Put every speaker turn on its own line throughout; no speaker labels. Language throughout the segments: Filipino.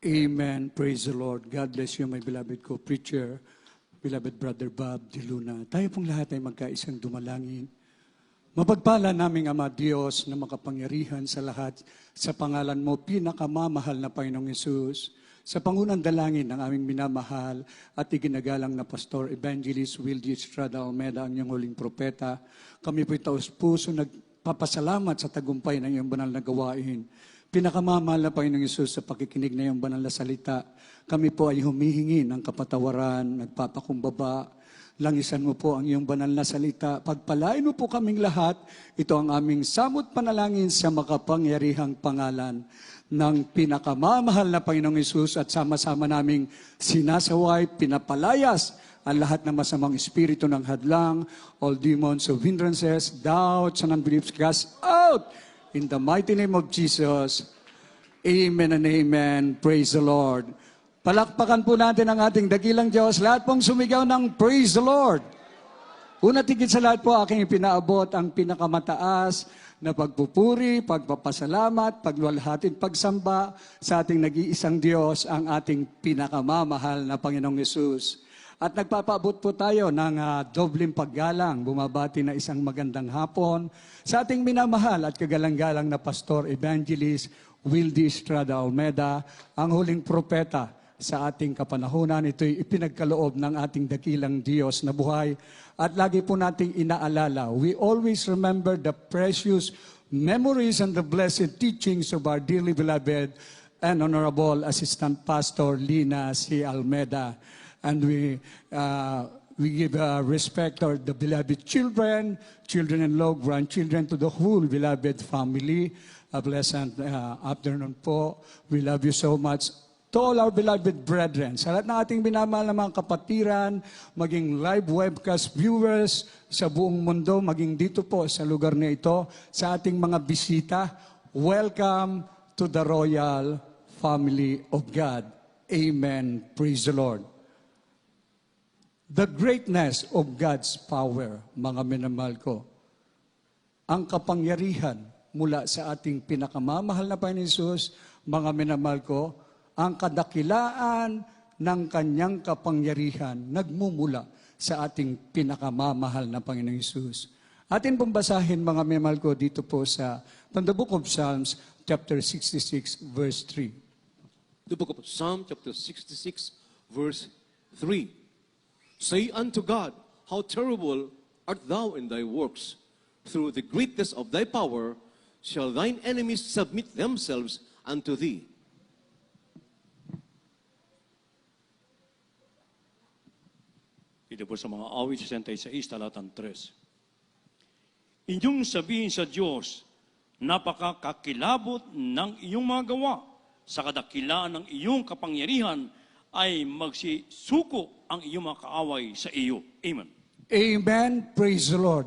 Amen. Praise the Lord. God bless you, my beloved co-preacher, beloved Brother Bob De Luna. Tayo pong lahat ay magkaisang dumalangin. Mapagpala naming Ama Diyos na makapangyarihan sa lahat, sa pangalan mo, pinakamamahal na Panginoong Yesus, sa pangunang dalangin ng aming minamahal at iginagalang na Pastor Evangelist Wildy Estrada Almeda, ang iyong huling propeta. Kami po'y taus-puso nagpapasalamat sa tagumpay ng iyong banal na gawain. Pinakamamahal na Panginoong Yesus, sa pakikinig na iyong banal na salita, kami po ay humihingi ng kapatawaran, nagpapakumbaba. Langisan mo po ang iyong banal na salita. Pagpalain mo po kaming lahat. Ito ang aming samot panalangin sa makapangyarihang pangalan ng pinakamamahal na Panginoong Yesus, at sama-sama naming sinasaway, pinapalayas ang lahat ng masamang espiritu ng hadlang, all demons of hindrances, doubts, and unbeliefs, cast out in the mighty name of Jesus. Amen and amen. Praise the Lord. Palakpakan po natin ang ating dakilang Diyos. Lahat pong sumigaw ng Praise the Lord. Una tigit sa lahat po, aking ipinaabot ang pinakamataas na pagpupuri, pagpapasalamat, pagluwalhatin, pagsamba sa ating nag-iisang Diyos, ang ating pinakamamahal na Panginoong Yesus. At nagpapaabot po tayo ng dobleng paggalang, bumabati na isang magandang hapon sa ating minamahal at kagalang-galang na Pastor Evangelist Wildy Estrada Almeda, ang huling propeta sa ating kapanahunan. Ito'y ipinagkaloob ng ating dakilang Diyos na buhay. At lagi po nating inaalala, we always remember the precious memories and the blessed teachings of our dearly beloved and honorable Assistant Pastor Lina C. Almeda. And we give respect to the beloved children, children-in-law, grandchildren, to the whole beloved family. A blessed afternoon po. We love you so much. To all our beloved brethren, sa lahat ng ating minamahal na mga kapatiran, maging live webcast viewers sa buong mundo, maging dito po sa lugar na ito, sa ating mga bisita, welcome to the royal family of God. Amen. Praise the Lord. The greatness of God's power, mga minamahal ko, ang kapangyarihan mula sa ating pinakamamahal na Panginoon Hesus, mga minamahal ko, ang kadakilaan ng kanyang kapangyarihan nagmumula sa ating pinakamamahal na Panginoong Hesus. Atin pong basahin, mga minamahal ko, dito po sa the book of Psalms, chapter 66, verse 3.
The book of Psalm, chapter 66, verse 3. Say unto God, how terrible art thou in thy works. Through the greatness of thy power shall thine enemies submit themselves unto thee.
Dito po sa mga awit 66, talatang 3. Inyong sabihin sa Diyos, napakakakilabot ng iyong mga gawa. Sa kadakilaan ng iyong kapangyarihan ay magsisuko ang iyong mga kaaway sa iyo. Amen.
Amen. Praise the Lord.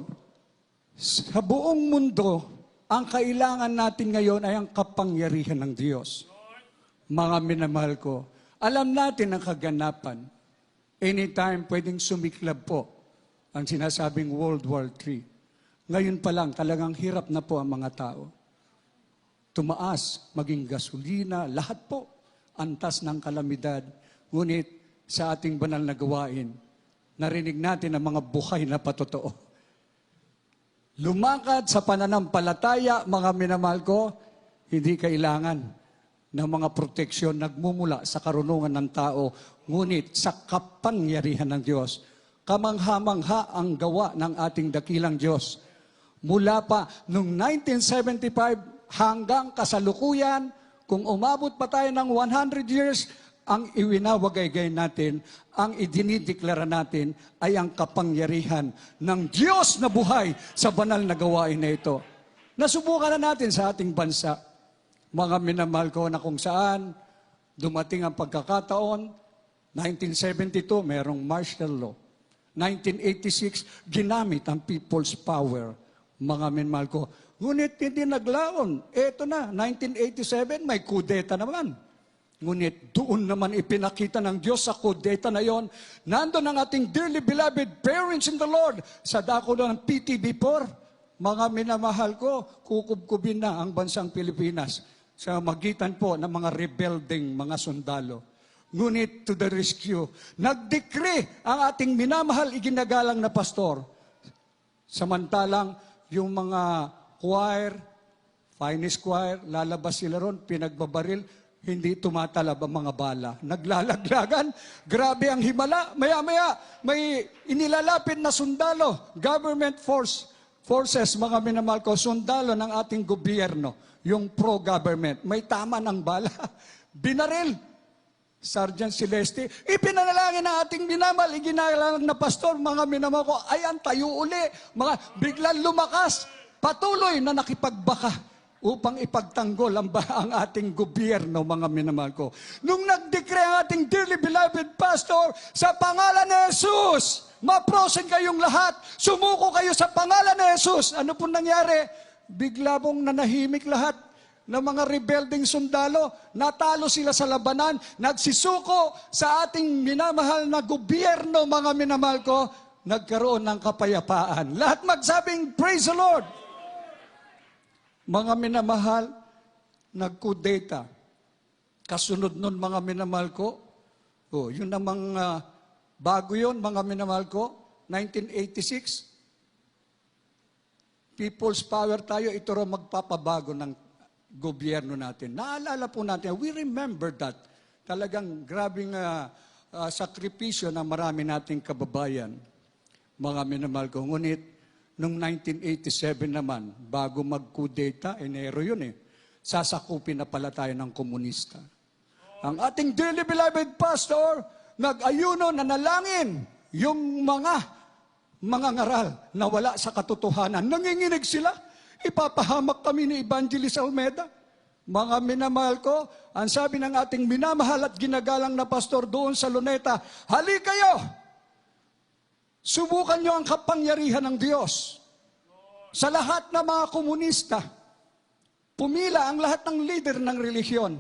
Sa buong mundo, ang kailangan natin ngayon ay ang kapangyarihan ng Diyos. Mga minamahal ko, alam natin ang kaganapan. Anytime pwedeng sumiklab po ang sinasabing World War III. Ngayon pa lang, talagang hirap na po ang mga tao. Tumaas, maging gasolina, lahat po, antas ng kalamidad. Ngunit sa ating banal na gawain, narinig natin ang mga buhay na patotoo. Lumakad sa pananampalataya, mga minamahal ko, hindi kailangan ng mga proteksyon nagmumula sa karunungan ng tao, ngunit sa kapangyarihan ng Diyos. Kamangha-mangha ang gawa ng ating dakilang Diyos. Mula pa noong 1975 hanggang kasalukuyan, kung umabot pa tayo ng 100 years, ang iwinawagaygay natin, ang idinideklara natin ay ang kapangyarihan ng Diyos na buhay sa banal na gawain na ito. Nasubukan na natin sa ating bansa, mga minamahal ko, na kung saan dumating ang pagkakataon, 1972, merong martial law. 1986, ginamit ang people's power, mga minamahal ko. Ngunit hindi naglaon. Eto na, 1987, may kudeta naman. Ngunit doon naman ipinakita ng Diyos sa kudeta na yon. Nandun ang ating dearly beloved parents in the Lord sa dako ng PTB4. Mga minamahal ko, kukubkubin na ang bansang Pilipinas. sa magitan po ng mga rebelding mga sundalo. Ngunit to the rescue, nag-decree ang ating minamahal iginagalang na pastor. Samantalang yung mga choir, finest choir, lalabas sila ron, pinagbabaril, hindi tumatalab ang mga bala. Naglalaglagan, grabe ang himala. Maya-maya, may inilalapit na sundalo, government forces, mga minamahal ko, sundalo ng ating gobyerno, yung pro-government. May tama ng bala. Binaril. Sergeant Celeste, ipinanalangin ng ating minamahal, iginalang na pastor, mga minamahal ko, ayan, tayo uli. Mga biglang lumakas, patuloy na nakipagbaka upang ipagtanggol ang ating gobyerno, mga minamahal ko. Nung nag-decree ang ating dearly beloved pastor, sa pangalan ni Jesus, maprosen kayong lahat, sumuko kayo sa pangalan ni Jesus. Ano po nangyari? Bigla pong nanahimik lahat ng mga rebelding sundalo, natalo sila sa labanan, nagsisuko sa ating minamahal na gobyerno, mga minamahal ko, nagkaroon ng kapayapaan. Lahat magsabing, praise the Lord! Mga minamahal, nagkudeta. Kasunod nun, mga minamahal ko, yun namang bago yun, mga minamahal ko, 1986, People's Power tayo, ito rin magpapabago ng gobyerno natin. Naalala po natin, we remember that. Talagang grabing sakripisyo ng marami nating kababayan. Mga minamahal ko. Ngunit, noong 1987 naman, bago mag-kudeta, Enero yun sasakupin na pala tayo ng komunista. Ang ating dearly beloved pastor, nag-ayuno, nanalangin, yung mga ngaral na wala sa katotohanan. Nanginginig sila. Ipapahamak kami ni Evangelist Almeda. Mga minamahal ko, ang sabi ng ating minamahal at ginagalang na pastor doon sa Luneta, hali kayo! Subukan nyo ang kapangyarihan ng Diyos. Sa lahat ng mga komunista, pumila ang lahat ng leader ng relihiyon.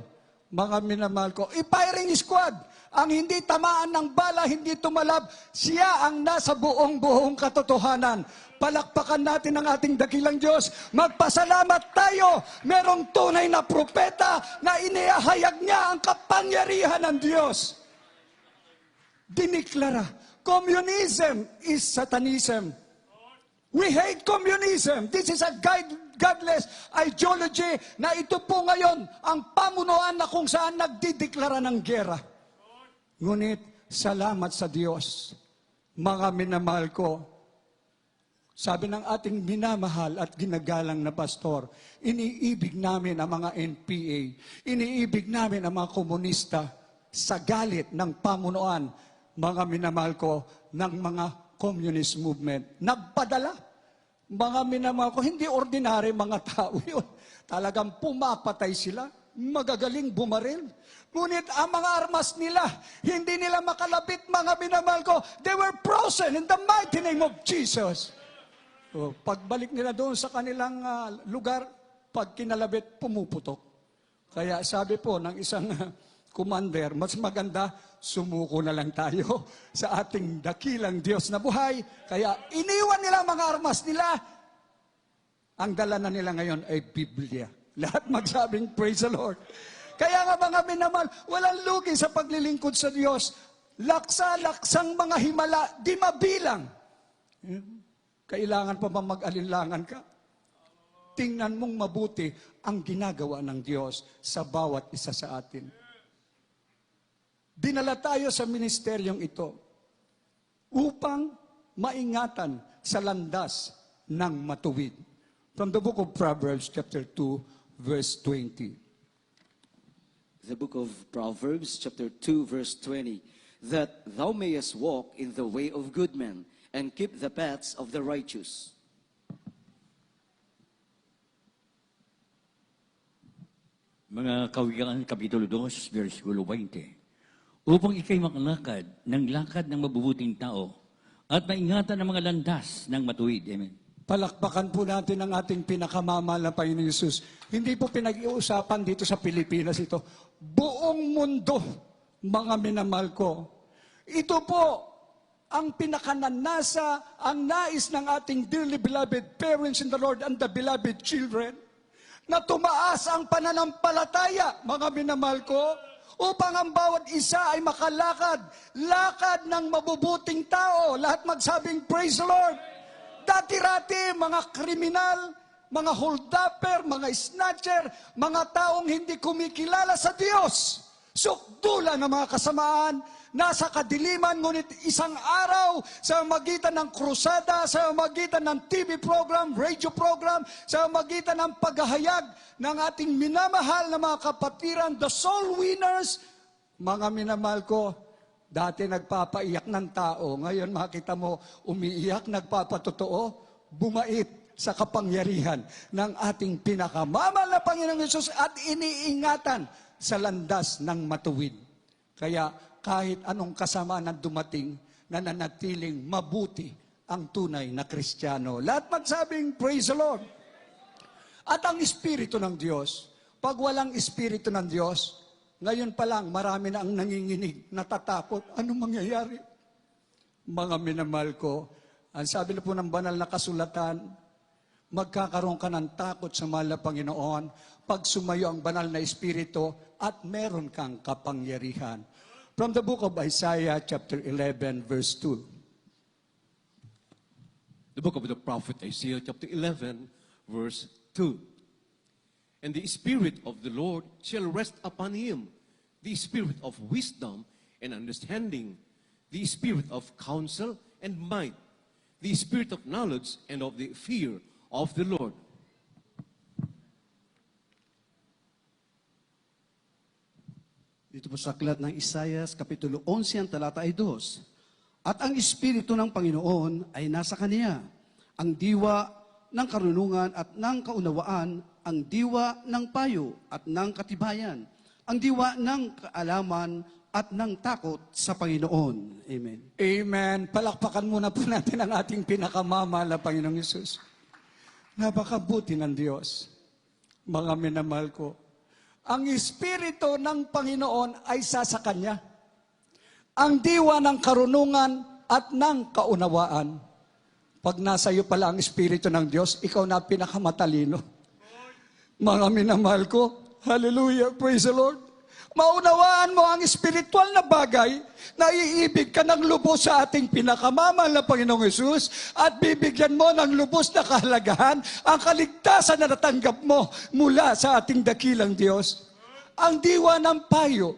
Mga minamahal ko, i-firing squad! Ang hindi tamaan ng bala, hindi tumalab, siya ang nasa buong katotohanan. Palakpakan natin ang ating dakilang Diyos. Magpasalamat tayo. Merong tunay na propeta na inihahayag niya ang kapangyarihan ng Diyos. Diniklara, communism is Satanism. We hate communism. This is a godless ideology na ito po ngayon ang pamunuan na kung saan nagdideklara ng gera. Ngunit, salamat sa Diyos, mga minamahal ko. Sabi ng ating minamahal at ginagalang na pastor, iniibig namin ang mga NPA, iniibig namin ang mga komunista sa galit ng pamunuan, mga minamahal ko, ng mga communist movement. Nagpadala, mga minamahal ko, hindi ordinary mga tao yun. Talagang pumapatay sila, magagaling bumaril. Ngunit ang mga armas nila, hindi nila makalapit, mga minamahal ko. They were frozen in the mighty name of Jesus. Pagbalik nila doon sa kanilang lugar, pag kinalabit, pumuputok. Kaya sabi po ng isang commander, mas maganda, sumuko na lang tayo sa ating dakilang Diyos na buhay. Kaya iniwan nila mga armas nila. Ang dala na nila ngayon ay Biblia. Lahat magsabing, praise the Lord. Kaya nga mga minamahal, walang lugi sa paglilingkod sa Diyos. Laksa-laksang mga himala, di mabilang. Kailangan pa ba mag-alinlangan ka? Tingnan mong mabuti ang ginagawa ng Diyos sa bawat isa sa atin. Dinala tayo sa ministeryong ito upang maingatan sa landas ng matuwid. From the book of Proverbs, chapter 2, verse 20.
The book of Proverbs, chapter 2, verse 20, that thou mayest walk in the way of good men, and keep the paths of the righteous.
Mga Kawikaan, Kapitulo 2, versikulo 20. Upang ikay makalakad ng mabubuting tao at maingatan ng mga landas ng matuwid. Amen.
Palakpakan po natin ang ating pinakamamahal na Panginoon Yesus. Hindi po pinag-iusapan dito sa Pilipinas ito. Buong mundo, mga minamahal ko. Ito po ang pinakananasa, ang nais ng ating dearly beloved parents in the Lord and the beloved children, na tumaas ang pananampalataya, mga minamahal ko, upang ang bawat isa ay makalakad, lakad ng mabubuting tao. Lahat magsabing, praise the Lord. Dati-rati, mga kriminal, mga hold-upper, mga snatcher, mga taong hindi kumikilala sa Diyos, sukdulan ng mga kasamaan, nasa kadiliman, ngunit isang araw sa magitan ng krusada, sa magitan ng TV program, radio program, sa magitan ng paghahayag ng ating minamahal na mga kapatiran, the soul winners, mga minamahal ko, dati nagpapaiyak ng tao, ngayon makita mo, umiiyak, nagpapatotoo, bumait sa kapangyarihan ng ating pinakamamahal na Panginoong Hesus at iniingatan sa landas ng matuwid. Kaya kahit anong kasama na dumating, nananatiling mabuti ang tunay na Kristiyano. Lahat magsabing, praise the Lord. At ang Espiritu ng Diyos, pag walang Espiritu ng Diyos, ngayon pa lang marami na ang nanginginig, natatakot, anong mangyayari? Mga minamahal ko, ang sabi na po ng banal na kasulatan, magkakaroon ka ng takot sa mahal na Panginoon pag sumayo ang banal na Espiritu at meron kang kapangyarihan. From the book of Isaiah, chapter 11, verse 2.
The book of the prophet Isaiah, chapter 11, verse 2. And the Spirit of the Lord shall rest upon him, the Spirit of wisdom and understanding, the Spirit of counsel and might, the Spirit of knowledge and of the fear of the Lord.
Dito po sa aklat ng Isaias, Kapitulo 11, ang talata ay 2. At ang Espiritu ng Panginoon ay nasa kaniya, ang diwa ng karunungan at ng kaunawaan, ang diwa ng payo at ng katibayan, ang diwa ng kaalaman at ng takot sa Panginoon. Amen.
Amen. Palakpakan muna po natin ang ating pinakamamahal na Panginoong Hesus. Napakabuti ng Diyos, mga minamahal ko. Ang Espiritu ng Panginoon ay sa Kanya. Ang diwa ng karunungan at ng kaunawaan. Pag nasa iyo pala ang Espiritu ng Diyos, ikaw na pinakamatalino. Mga minamahal ko, hallelujah, praise the Lord. Maunawaan mo ang espiritual na bagay na iibig ka ng lubos sa ating pinakamamahal na Panginoong Hesus at bibigyan mo ng lubos na kahalagahan ang kaligtasan na natanggap mo mula sa ating dakilang Diyos. Ang diwa ng payo,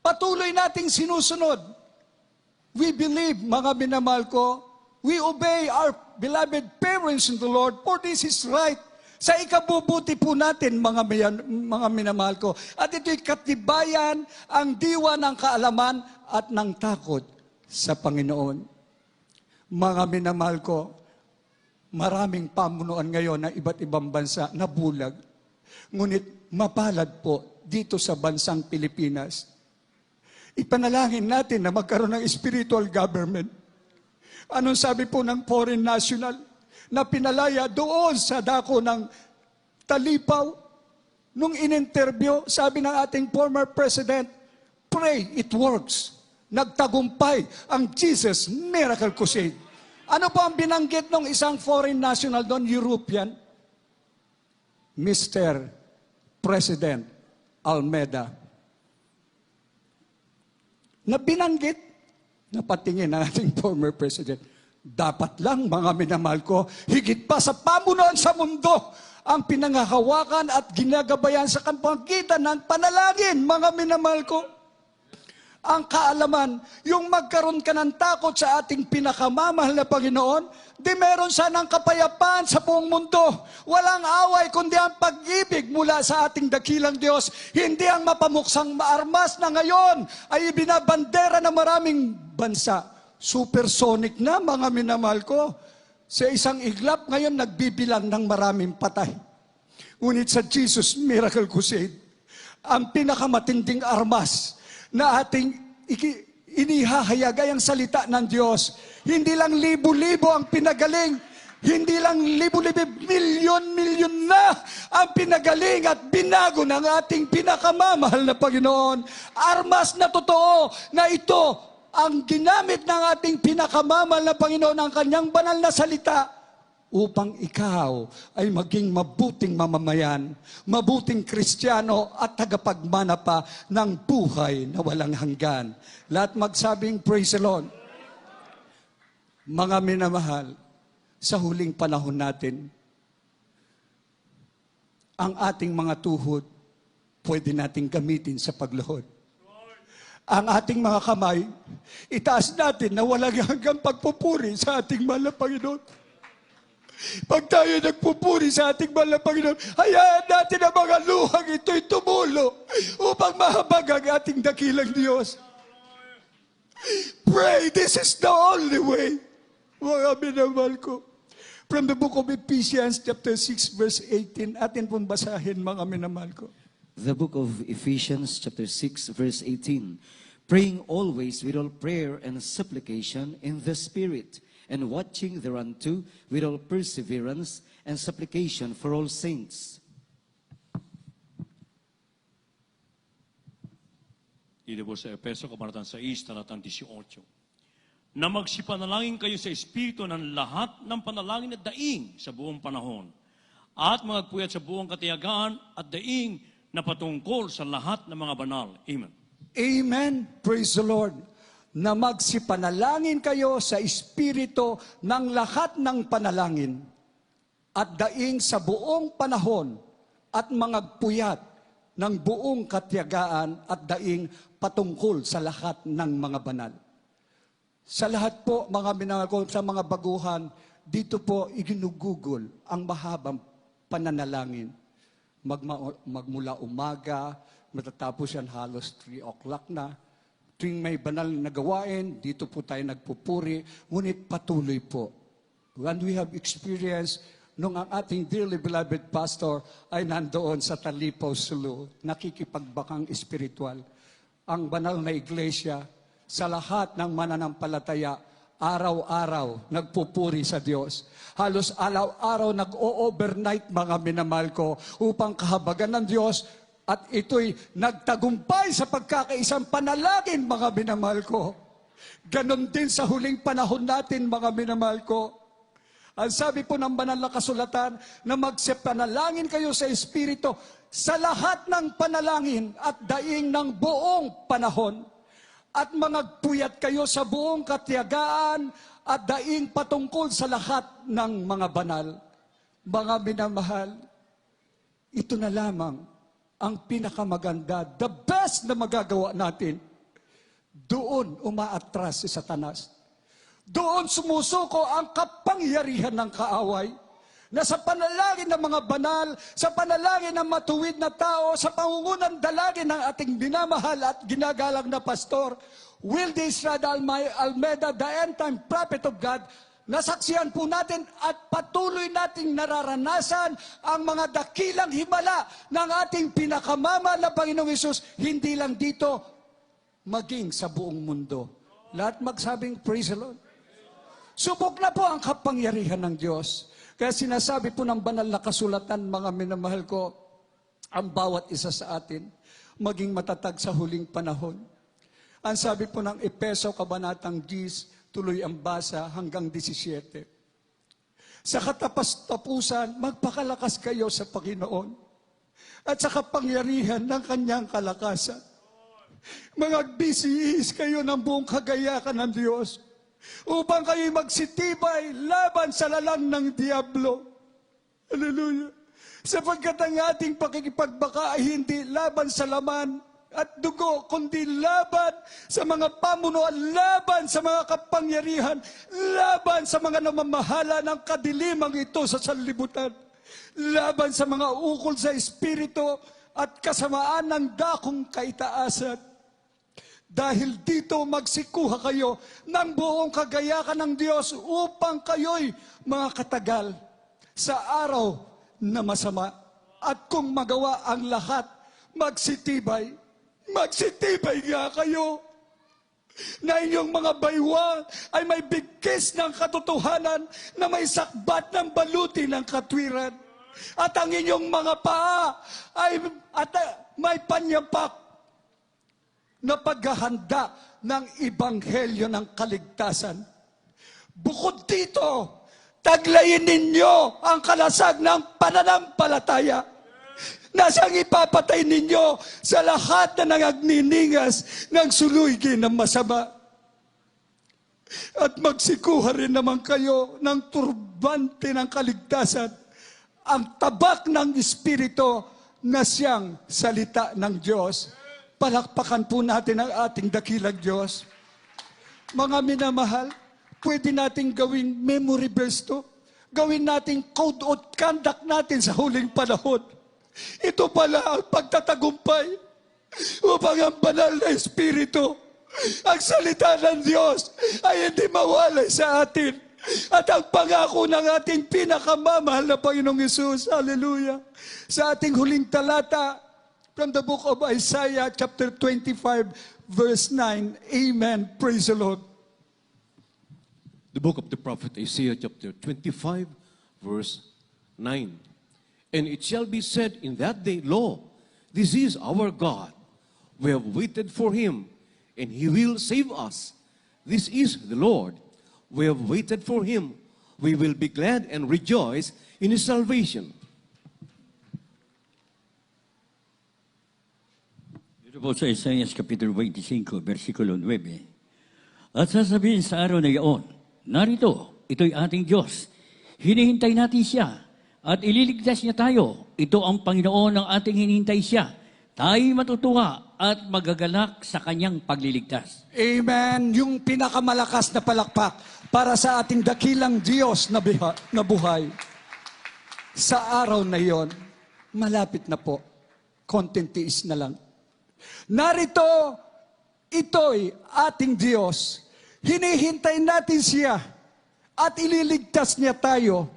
patuloy nating sinusunod. We believe, mga minamahal ko, we obey our beloved parents in the Lord, for this is right. Sa ikabubuti po natin, mga minamahal ko. At ito'y katibayan, ang diwa ng kaalaman at ng takot sa Panginoon. Mga minamahal ko, maraming pamunuan ngayon na iba't ibang bansa na bulag. Ngunit mapalad po dito sa bansang Pilipinas. Ipanalangin natin na magkaroon ng spiritual government. Anong sabi po ng foreign national na pinalaya doon sa dako ng Talipaw? Nung in-interview, sabi ng ating former president, pray, it works. Nagtagumpay ang Jesus Miracle Crusade. Ano po ang binanggit ng isang foreign national doon, European? Mr. President Almeida. Na binanggit, napatingin ng ating former president, dapat lang, mga minamahal ko, higit pa sa pamunuan sa mundo, ang pinangahawakan at ginagabayan sa pamamagitan ng panalangin, mga minamahal ko. Ang kaalaman, yung magkaroon ka ng takot sa ating pinakamamahal na Panginoon, di meron sanang kapayapaan sa buong mundo. Walang away, kundi ang pag-ibig mula sa ating dakilang Diyos. Hindi ang mapamuksang maarmas na ngayon ay ibinabandera ng maraming bansa. Supersonic na, mga minamahal ko. Sa isang iglap, ngayon nagbibilang ng maraming patay. Ngunit sa Jesus Miracle Crusade, ang pinakamatinding armas na ating inihahayag ay ang salita ng Diyos. Hindi lang libo-libo ang pinagaling, hindi lang libo-libo, milyon-milyon na ang pinagaling at binago ng ating pinakamamahal na Panginoon. Armas na totoo na ito ang ginamit ng ating pinakamamahal na Panginoon, ang kanyang banal na salita upang ikaw ay maging mabuting mamamayan, mabuting Kristiyano at tagapagmana pa ng buhay na walang hanggan. Lahat magsabing, praise the Lord. Mga minamahal, sa huling panahon natin, ang ating mga tuhod, pwede nating gamitin sa pagluhod. Ang ating mga kamay, itaas natin na walang hanggang pagpupuri sa ating mahal na Panginoon. Pag tayo nagpupuri sa ating mahal na Panginoon, hayaan natin ang mga luhang ito'y tumulo upang mahabag ang ating dakilang Diyos. Pray, this is the only way. Mga minamahal ko. From the book of Ephesians chapter 6 verse 18, atin pong basahin mga minamahal ko.
The book of Ephesians chapter 6 verse 18. Praying always with all prayer and supplication in the Spirit, and watching thereunto with all perseverance and supplication for all saints.
Dito po sa Efeso, kabanatang 6, talatang 18. Na magsipanalangin kayo sa Espiritu ng lahat ng panalangin at daing sa buong panahon, at magpuyat sa buong katiyagaan at daing na patungkol sa lahat ng mga banal. Amen.
Amen. Praise the Lord. Na magsipanalangin kayo sa Espiritu ng lahat ng panalangin at daing sa buong panahon at magpuyat ng buong katiyagaan at daing patungkol sa lahat ng mga banal. Sa lahat po, mga minamahal ko, sa mga baguhan, dito po iginugugol ang mahabang pananalangin. Magmula umaga, matatapos yan halos 3 o'clock na. Tuwing may banal na gawain, dito po tayo nagpupuri, ngunit patuloy po. When we have experienced, nung ang ating dearly beloved pastor ay nandoon sa Talipaw, Sulu, nakikipagbakang espiritual. Ang banal na iglesia, sa lahat ng mananampalataya, araw-araw nagpupuri sa Diyos. Halos araw-araw nag-o-overnight mga minamahal ko upang kahabagan ng Diyos at ito'y nagtagumpay sa pagkakaisang panalangin mga minamahal ko. Ganon din sa huling panahon natin mga minamahal ko. Ang sabi po ng banal na kasulatan na magsipanalangin kayo sa Espiritu sa lahat ng panalangin at daing ng buong panahon. At magpuyat kayo sa buong katiyagaan at daing patungkol sa lahat ng mga banal. Mga minamahal, ito na lamang ang pinakamaganda, the best na magagawa natin. Doon umaatras si Satanas. Doon sumusuko ang kapangyarihan ng kaaway. Na sa panalangin ng mga banal, sa panalangin ng matuwid na tao, sa pangungunang dalangin ng ating binamahal at ginagalang na pastor, Will de Estrada Almeida, the end-time prophet of God, nasaksihan po natin at patuloy nating nararanasan ang mga dakilang himala ng ating pinakamama na Panginoong Hesus, hindi lang dito, maging sa buong mundo. Lahat magsabing, praise the Lord. Subok na po ang kapangyarihan ng Diyos. Kaya sinasabi po ng banal na kasulatan, mga minamahal ko, ang bawat isa sa atin, maging matatag sa huling panahon. Ang sabi po ng Efeso, kabanatang 10, tuloy ang basa hanggang 17. Sa katapusan, magpakalakas kayo sa Panginoon at sa kapangyarihan ng kanyang kalakasan. Magbisiis kayo ng buong kagayakan ng Diyos upang kayo magsitibay laban sa lalang ng Diablo. Hallelujah. Sapagkat ang ating pakikipagbaka ay hindi laban sa laman at dugo, kundi laban sa mga pamunuan, laban sa mga kapangyarihan, laban sa mga namamahala ng kadilimang ito sa sanlibutan, laban sa mga ukol sa espiritu at kasamaan ng dakong kaitaasan. Dahil dito magsikuha kayo ng buong kagayakan ng Diyos upang kayo'y mga katagal sa araw na masama. At kung magawa ang lahat, magsitibay. Magsitibay nga kayo na inyong mga baywang ay may bigkis ng katotohanan na may sakbat ng baluti ng katwiran. At ang inyong mga paa ay may panyapak na paghahanda ng ebanghelyo ng kaligtasan. Bukod dito, Taglayin ninyo ang kalasag ng pananampalataya na siyang ipapatay ninyo sa lahat na nangagniningas ng suluygin ng masama. At magsikuha rin naman kayo ng turbante ng kaligtasan, ang tabak ng Espiritu na siyang salita ng Diyos. Palakpakan po natin ang ating dakilang Diyos. Mga minamahal, pwede nating gawing memory verse to. Gawin nating code of conduct natin sa huling panahon. Ito pala ang pagtatagumpay upang ang banal na Espiritu, ang salita ng Diyos ay hindi mawalay sa atin. At ang pangako ng ating pinakamamahal na Panginoong Hesus, hallelujah, sa ating huling talata, from the book of Isaiah, chapter 25, verse 9. Amen. Praise the Lord.
The book of the prophet Isaiah, chapter 25, verse 9. And it shall be said in that day, Lo, this is our God. We have waited for him, and he will save us. This is the Lord. We have waited for him. We will be glad and rejoice in his salvation.
Dito po sa Isaiah Kapitulo 25, versikulo 9. At sasabihin sa araw na iyon, narito, ito'y ating Diyos. Hinihintay natin siya at ililigtas niya tayo. Ito ang Panginoon ng ating hinihintay siya. Tayo'y matutuwa at magagalak sa kanyang pagliligtas.
Amen. Yung pinakamalakas na palakpak para sa ating dakilang Diyos na buhay. Sa araw na yon, malapit na po. Konting tiis na lang. Narito, ito'y ating Diyos. Hinihintay natin siya at ililigtas niya tayo.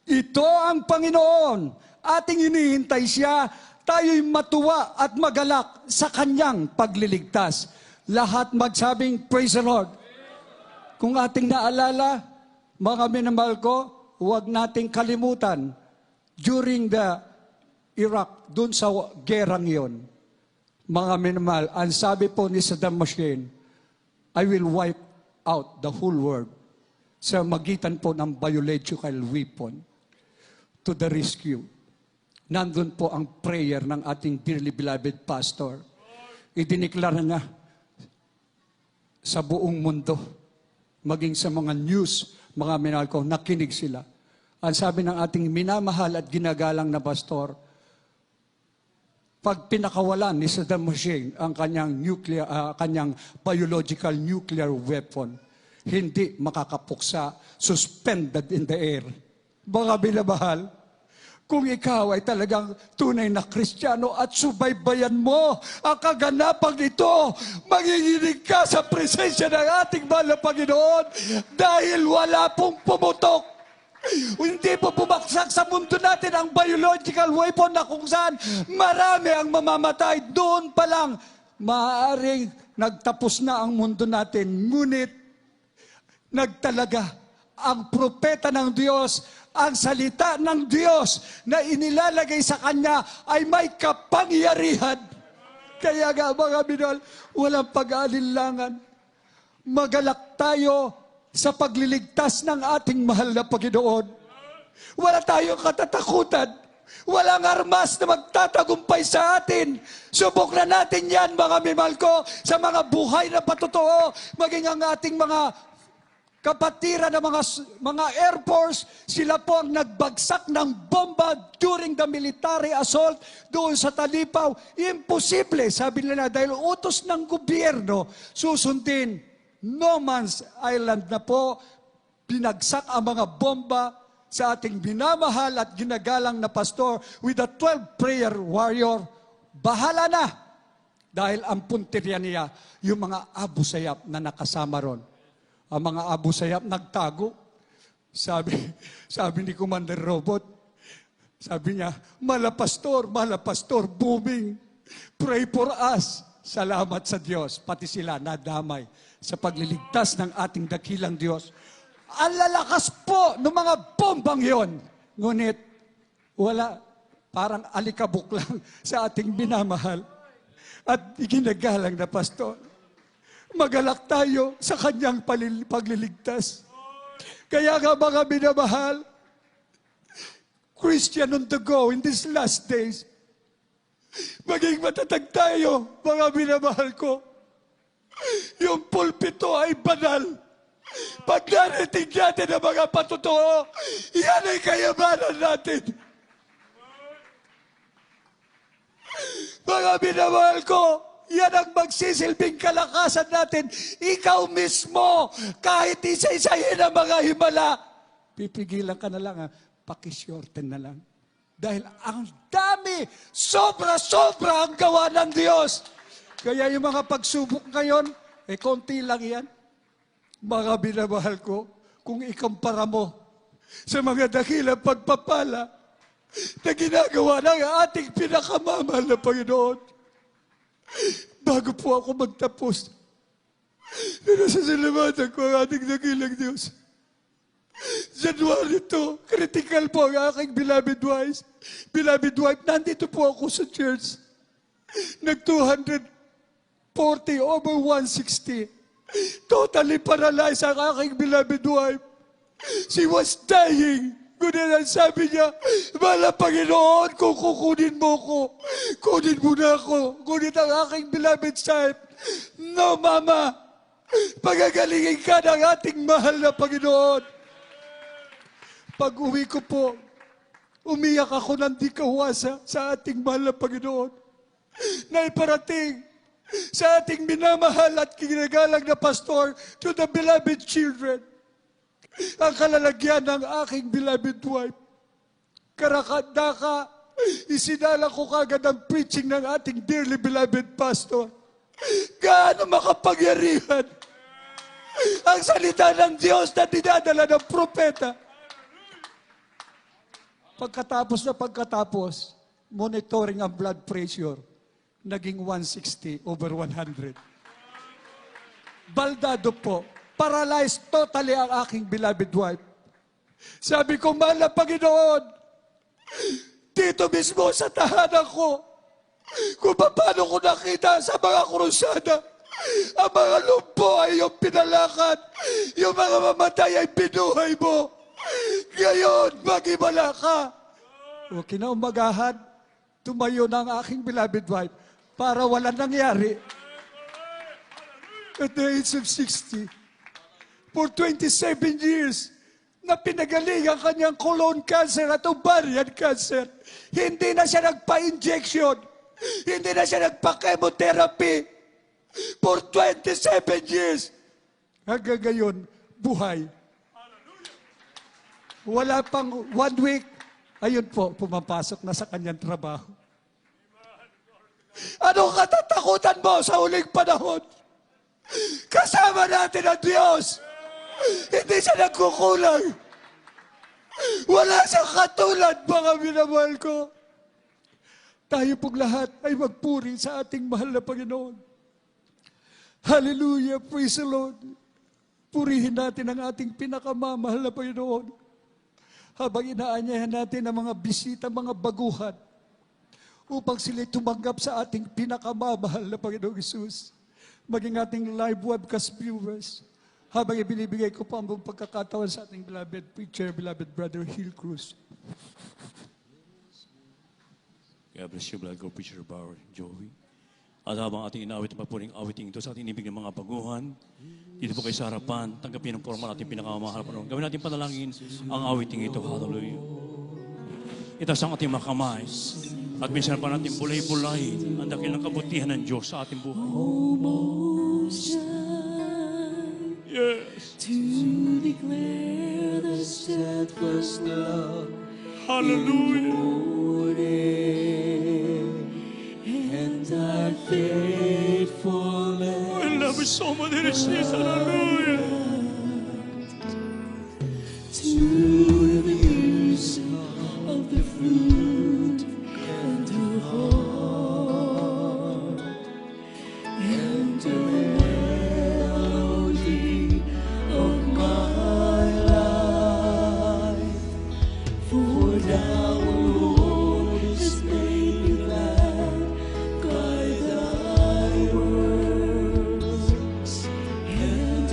Ito ang Panginoon. Ating hinihintay siya. Tayo'y matuwa at magalak sa kanyang pagliligtas. Lahat magsabing, praise the Lord. Kung ating naalala, mga minamahal ko, huwag nating kalimutan during the Iraq, dun sa gerang yon. Mga minamahal, ang sabi po ni Saddam Hussein, I will wipe out the whole world sa magitan po ng biological weapon to the rescue. Nandun po ang prayer ng ating dearly beloved pastor. Idiniklara niya sa buong mundo, maging sa mga news, mga minahal ko, nakinig sila. Ang sabi ng ating minamahal at ginagalang na pastor, pag pinakawalan ni Saddam Hussein ang kanyang kanyang biological nuclear weapon, hindi makakapuksa, suspended in the air. Mga binabahal, kung ikaw ay talagang tunay na Kristiyano at subaybayan mo ang kaganapang ito, manginginig ka sa presensya ng ating mahal na Panginoon dahil wala pong pumutok. Hindi po bumagsak sa mundo natin ang biological weapon na kung saan marami ang mamamatay. Doon pa lang, maaaring nagtapos na ang mundo natin. Ngunit, nagtalaga ang propeta ng Diyos, ang salita ng Diyos na inilalagay sa Kanya ay may kapangyarihan. Kaya nga mga minahal, walang pag-aalinlangan. Magalak tayo sa pagliligtas ng ating mahal na Panginoon. Wala tayong katatakutan. Walang armas na magtatagumpay sa atin. Subok na natin yan, mga minahal ko, sa mga buhay na patotoo, maging ang ating mga kapatiran ng mga Air Force, sila po ang nagbagsak ng bomba during the military assault doon sa Talipaw. Imposible, sabi nila, dahil utos ng gobyerno, susundin. No Man's Island na po, binagsak ang mga bomba sa ating minamahal at ginagalang na pastor with the 12 prayer warrior. Bahala na! Dahil ang puntirya niya, yung mga Abu Sayyaf na nakasama ron. Ang mga Abu Sayyaf nagtago. Sabi ni Commander Robot, sabi niya, mala pastor, booming. Pray for us. Salamat sa Diyos. Pati sila nadamay sa pagliligtas ng ating dakilang Diyos. Ang lalakas po ng mga bombang yon. Ngunit, wala, parang alikabok lang sa ating binamahal at iginagalang na pastor. Magalak tayo sa kanyang pagliligtas. Kaya nga mga minamahal, Christian on the go in these last days, maging matatag tayo, mga minamahal ko. Yung pulpito ay banal. Pag narinig natin ang mga patotoo, yan ay kayamanan natin. Mga minamahal ko, yan ang magsisilbing kalakasan natin. Ikaw mismo, kahit isa-isahin ang mga himala, pipigilan ka na lang, pakisyorten na lang. Dahil ang dami, sobra-sobra ang gawa ng Diyos. Kaya yung mga pagsubok ngayon, konti lang yan. Mga binamahal ko, kung ikumpara mo sa mga dakilang pagpapala na ginagawa ng ating pinakamamahal na Panginoon. Bago po ako magtapos, nasasalamatan ko ang ating dakilang Diyos. January 2, critical po ang aking beloved wife. Beloved wife, nandito po ako sa church. Nag-240 over 160. Totally paralyzed ang aking beloved wife. She was dying. Kunin sabi niya, mahal na Panginoon, kung kukunin mo ko, kunin mo na ako. Kunin ang aking beloved child. No, Mama. Pagagalingin ka ng ating mahal na Panginoon. Pag uwi ko po, umiyak ako ng di kawasa sa ating mahal na Panginoon na iparating sa ating minamahal at kinagalang na pastor to the beloved children. Ang kalalagyan ng aking beloved wife. Karakadaka, isinala ko kagad ang preaching ng ating dearly beloved pastor. Gaano makapangyarihan ang salita ng Diyos na dinadala ng propeta. Pagkatapos, monitoring ang blood pressure, naging 160 over 100. Baldado po, paralyzed totally ang aking beloved wife. Sabi ko, mahal na Panginoon, dito mismo sa tahanan ko, kung paano ko nakita sa mga krusada, ang mga lumpo ay yung pinalakad, yung mga mamatay ay binuhay mo. Ngayon, mag-ibala ka. O kinaumagahan, tumayo na ang aking beloved wife para walang nangyari. At the age of 60, for 27 years, na pinagaling ang kanyang colon cancer at ovarian cancer. Hindi na siya nagpa-injection. Hindi na siya nagpa-chemotherapy. For 27 years. Hanggang ngayon, buhay. Wala pang 1 week, ayun po, pumapasok na sa kanyang trabaho. Anong katatakutan mo sa huling panahon? Kasama natin ang Diyos. Hindi siya nagkukulang. Wala siyang katulad, mga minamahal ko. Tayo pong lahat ay magpuri sa ating mahal na Panginoon. Hallelujah, praise the Lord. Purihin natin ang ating pinakamamahal na Panginoon. Habang inaanyahan natin ang mga bisita, mga baguhan, upang sila'y tumanggap sa ating pinakamamahal na Panginoong Hesus. Maging ating live webcast viewers, habang ibinibigay ko po ang buong pagkakataon sa ating beloved preacher, beloved brother Hill Cruz.
God bless you, beloved preacher Bauer, Joey. At habang ating inawit ang papuring awiting ito sa ating inibig ng mga baguhan, dito po kayo sa harapan, tanggapin ang forma natin pinakamamahal pa noon. Gawin natin panalangin ang awiting ito. Hallelujah. Itaas ang ating mga kamay. At minsan pa natin bulay-bulay ang dakilang kabutihan ng Diyos sa ating buhay. Yes.
To declare the steadfast love.
Hallelujah.
And thy faithfulness.
I love you so much, Jesus. Hallelujah.
To the use of the fruit and the heart and the melody of my life. For thou, O Lord, hast made me glad by thy words, and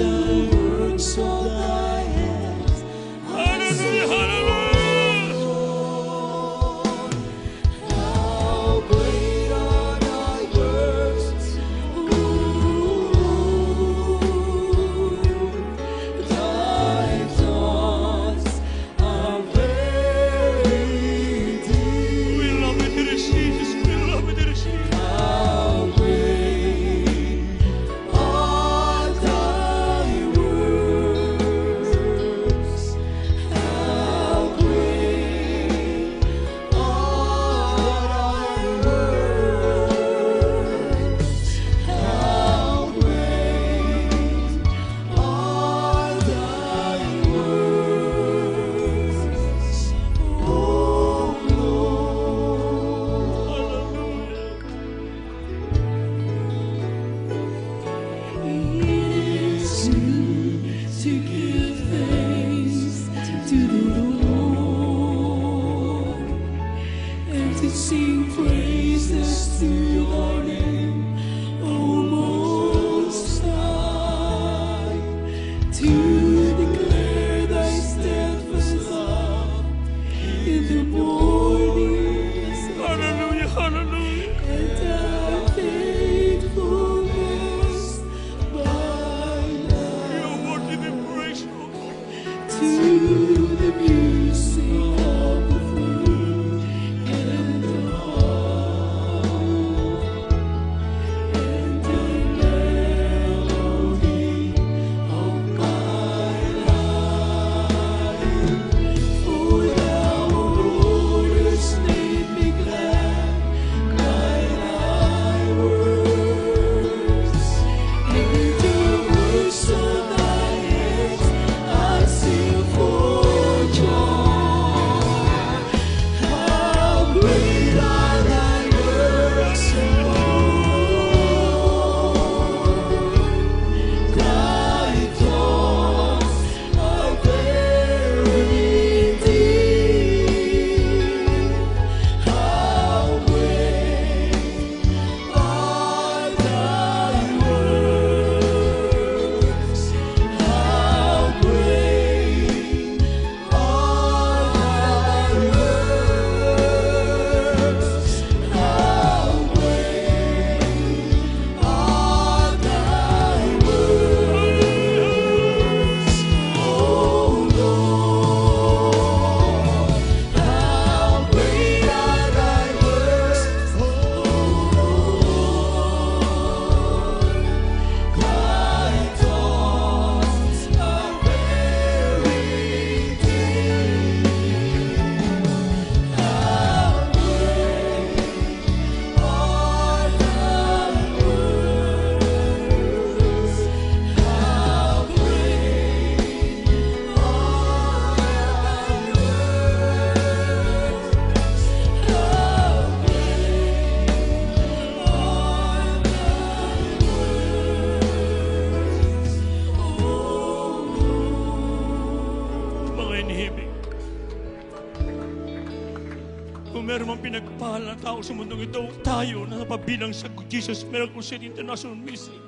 mahal na tao sa mundong ito, tayo na napabilang sa Jesus Miracle City International Ministry.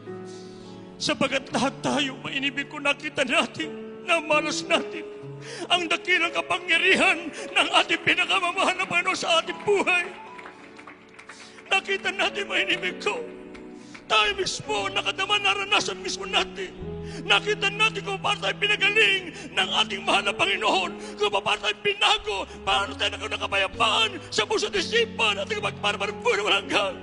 Sabagat lahat tayo, mainibig ko nakita natin, na malas natin, ang dakilang kapangyarihan ng ating pinakamamahal na Panginoon sa ating buhay. Nakita natin, mainibig ko, tayo mismo, nakadama, naranasan mismo natin. Nakita natin kung paano tayo pinagaling ng ating mahal na Panginoon, kung paano tayo pinago, paano tayo nakapayapaan sa puso't isipan at magparabarang buhay na walang hanggan.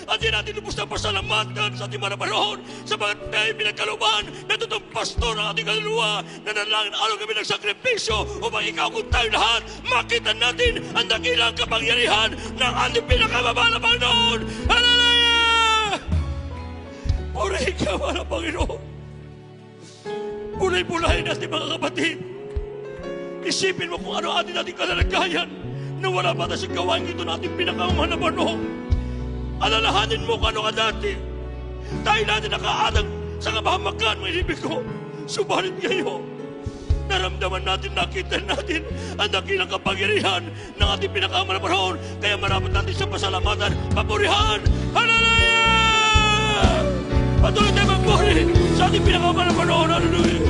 At di natin lubos na pasalamatan sa ating mga panahon sapagat tayo pinagkalooban na totoong pastor ng ating kaluluwa na nanalangin araw kami ng sakripisyo upang ikaw kung tayo lahat makita natin ang dakilang kapangyarihan ng ating pinakamamahal na Panginoon. Hallelujah! Puri ka, mahal na Panginoon. Bulay-bulayin natin mga kapatid. Isipin mo kung ano ating kalalagayan na wala pa tayo sa gawain ito na ating pinakamamahal na Panginoon. Alalahanin mo kung ano ka dati. Tayo natin nakaatag sa kabahamakan, mga ibig ko. Subalit ngayon, naramdaman natin, nakita natin ang dakilang kapangyarihan ng ating pinakamahal na Panginoon. Kaya marapat natin sa pasalamatan, papurihan. Hallelujah! Patuloy tayo magpuri sa ating pinakamahal na Panginoon. Hallelujah!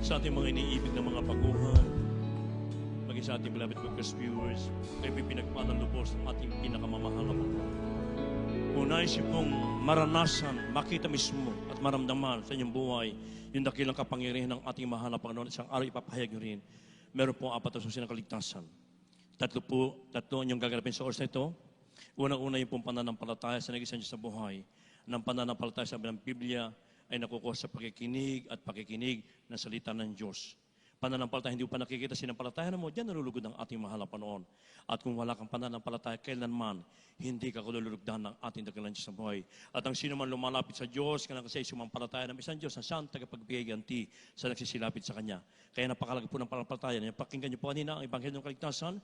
sa ating mga iniibig na mga baguhan, maging sa ating beloved podcast viewers, kayo pinagpalang lubos ng ating pinakamamahal na Panginoon. Unay siya pong maranasan, makita mismo at maramdaman sa inyong buhay yung dakilang kapangyarihan ng ating mahal na Panginoon. Isang araw ipapahayag nyo rin. Meron pong 4 na susi ng kaligtasan. Tatlo ang inyong gaganapin sa oras na ito. Unang-una yung pong pananampalataya sa nag-isang Diyos sa buhay. Ng pananampalataya sa ng Biblia ay nakukuha sa pakikinig at pakikinig ng salita ng Diyos. Pananampalataya, hindi mo pa nakikita sinampalataya mo, diyan nalulugod ang ating mahal na Panginoon. At kung wala kang pananampalataya, kailanman, hindi ka kululugdan ng ating dakilang Diyos sa buhay. At ang sino man lumalapit sa Diyos, kailangan kasi sumampalataya ng isang Diyos, ang siyang tagapagbigay ganti sa nagsisilapit sa Kanya. Kaya napakalaga po ng pananampalataya. Pakinggan niyo po kanina ang Ebanghelyo ng Kaligtasan.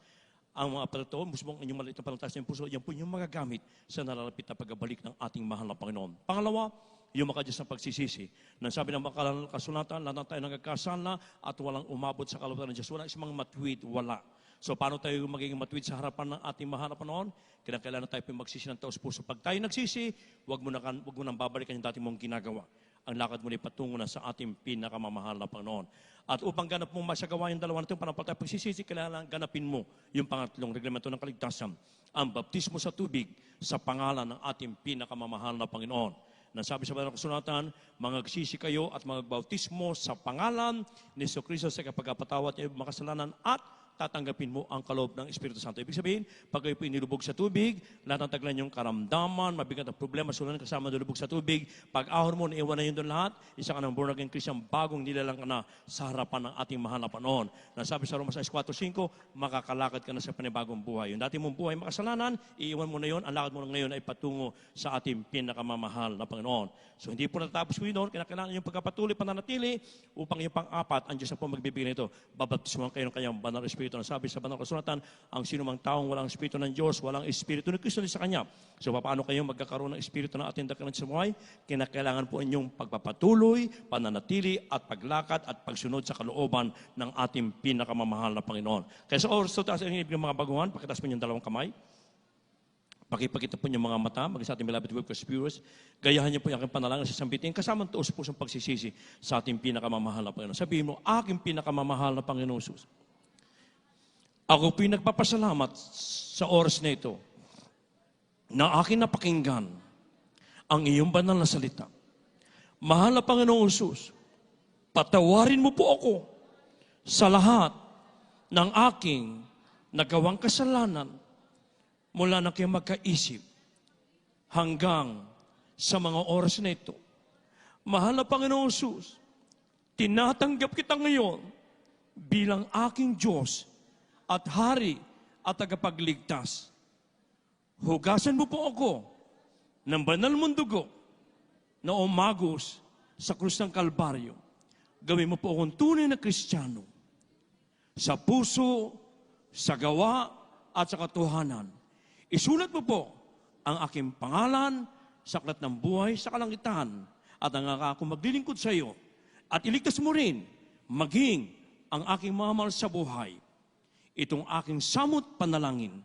Ang mga palito, musbong inyong maliit na pananampalataya sa puso, yan po yung magagamit sa nalalapit na pagbabalik ng ating mahal na Panginoon. Pangalawa, yung makadiyos ng pagsisisi. Nang sabi ng mga kasulatan, lahat tayo nagkakasala at walang umabot sa kalooban ng Diyos. Walang isang matwid, wala. So paano tayo magiging matwid sa harapan ng ating mahal na Panginoon? Kailangan tayo magsisi ng taos puso. Pag tayo nagsisi, wag mo nang babalikan yung dati mong ginagawa. Ang lakad mo na patungo na sa ating pinakamamahal na Panginoon. At upang ganap mo masagawa yung dalawa na itong pananampalataya pagsisisi, kailangan ganapin mo yung pangatlong reglamento ng kaligtasan. Ang baptismo sa tubig sa pangalan ng ating pinakamamahal na Panginoon. Nasabi sa banal na kasulatan, mangagsisi kayo at magbautismo sa pangalan ni Jesucristo sa kapagpatawad niya mga kasalanan at tatanggapin mo ang kaloob ng Espiritu Santo. Ibig sabihin, pag kayo po inilubog sa tubig, lahat ng taglan yung karamdaman, mabigat na problema, sulan kasama nilubog sa tubig, pag ahon mo, naiwan na yun doon lahat, isa ka ng born again Christian, bagong nilalang ka na sa harapan ng ating mahal na Panginoon. Nasabi sa Roma 6:4-5, makakalakad ka na sa panibagong buhay. Yung dati mong buhay makasalanan, iiwan mo na yun, ang lakad mo na ngayon ay patungo sa ating pinakamamahal na Panginoon. So hindi po natapos ko yun, kailangan yung pagkapatuloy, pananatili, upang yung pang-apat, ang Diyos na po magbibigay nito, babaptismuhan kayo ng kanyang banal Espiritu. Sabi sa banal na kasulatan, ang sino mang taong walang Espiritu ng Diyos, walang Espiritu ni Kristo sa Kanya. So paano kayo magkakaroon ng Espiritu ng ating dakilang sa buhay? Kinakailangan po inyong pagpapatuloy, pananatili at paglakad at pagsunod sa kalooban ng ating pinakamamahal na Panginoon. Kaya sa oras ito, taas ang ibig ng mga baguhan, pakitas mo yung dalawang kamay. Pakipakita po yung mga mata, maging sa ating beloved web viewers. Gayahan niyo po yung aking panalangin sa sambitin, kasama ang taos pusong pagsisisi sa ating pinakamamahal na Panginoon. Sabihin mo, aking pinakamamahal na Panginoon Jesus. Ako po'y nagpapasalamat sa oras na ito na aking napakinggan ang iyong banal na salita. Mahal na Panginoong Jesus, patawarin mo po ako sa lahat ng aking nagawang kasalanan mula na kayo magkaisip hanggang sa mga oras na ito. Mahal na Panginoong Jesus, tinatanggap kita ngayon bilang aking Diyos at Hari at tagapagligtas. Hugasan mo po ako ng banal mong dugo na umagos sa krus ng Kalbaryo. Gawin mo po akong tunay na Kristiyano sa puso, sa gawa at sa katotohanan. Isulat mo po ang aking pangalan sa aklat ng buhay sa kalangitan at ang ako maglilingkod sa iyo at iligtas mo rin maging ang aking mamahal sa buhay. Itong aking samot panalangin